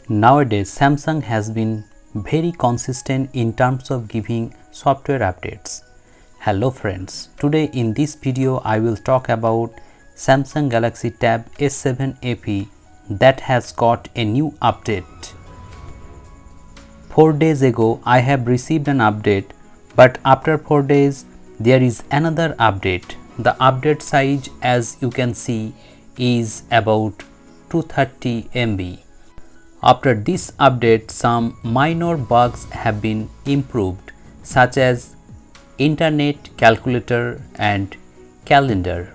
Nowadays, Samsung has been very consistent in terms of giving software updates. Hello friends, today in this video I will talk about Samsung Galaxy Tab S7 FE that has got a new update. 4 days ago I have received an update, but after 4 days there is another update. The update size, as you can see, is about 230 MB. After this update, some minor bugs have been improved, such as internet, calculator and calendar.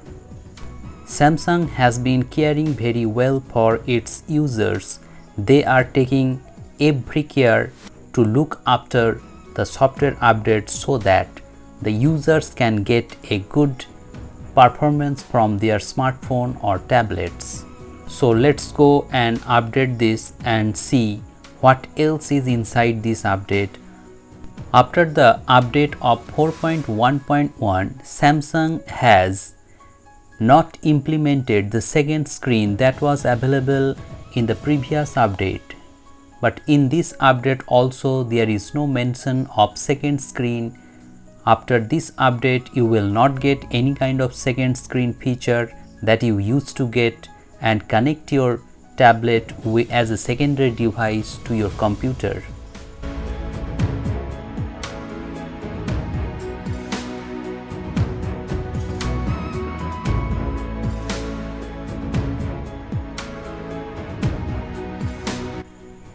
Samsung has been caring very well for its users. They are taking every care to look after the software updates so that the users can get a good performance from their smartphone or tablets. So let's go and update this and see what else is inside this update. After the update of 4.1.1, Samsung has not implemented the second screen that was available in the previous update. But in this update also there is no mention of second screen. After this update you will not get any kind of second screen feature that you used to get, and connect your tablet as a secondary device to your computer.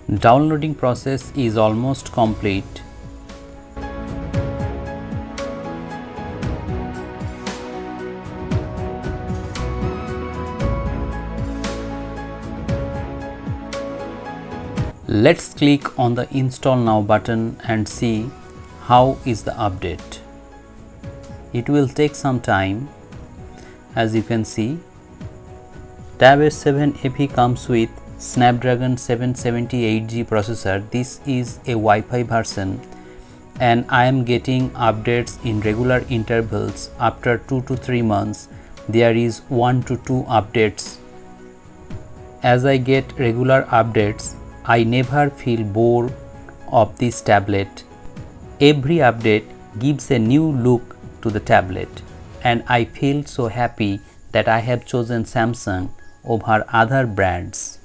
Downloading process is almost complete. Let's click on the install now button and see how is the update. It will take some time. As you can see, Tab S7 FE comes with Snapdragon 778G processor. This is a Wi-Fi version and I am getting updates in regular intervals. After 2 to 3 months there is 1 to 2 updates. As I get regular updates, I never feel bored of this tablet. Every update gives a new look to the tablet and I feel so happy that I have chosen Samsung over other brands.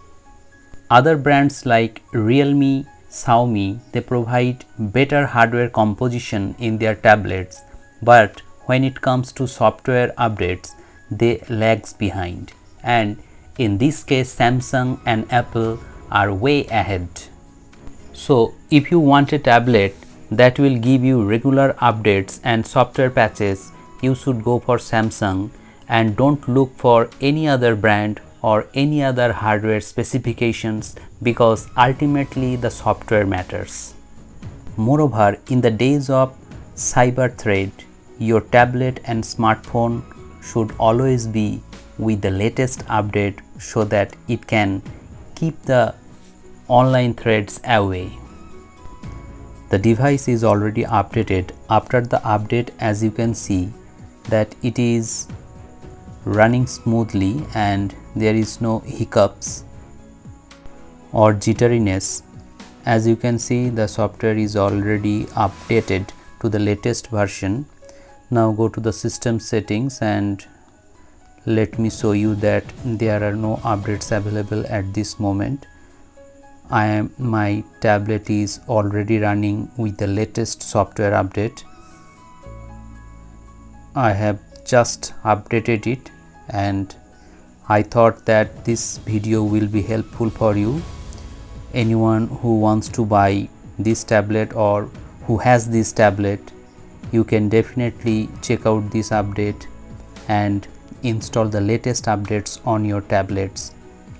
Other brands like Realme, Xiaomi, they provide better hardware composition in their tablets, but when it comes to software updates, they lags behind. And in this case, Samsung and Apple are way ahead. So if you want a tablet that will give you regular updates and software patches, you should go for Samsung and don't look for any other brand or any other hardware specifications, because ultimately the software matters. Moreover, in the days of cyber threat, your tablet and smartphone should always be with the latest update so that it can keep the online threats away. The device is already updated. After the update, as you can see that it is running smoothly and there is no hiccups or jitteriness. As you can see, the software is already updated to the latest version. Now go to the system settings and let me show you that there are no updates available at this moment. My tablet is already running with the latest software update. I have just updated it and I thought that this video will be helpful for you. Anyone who wants to buy this tablet or who has this tablet, you can definitely check out this update and install the latest updates on your tablets.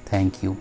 Thank you.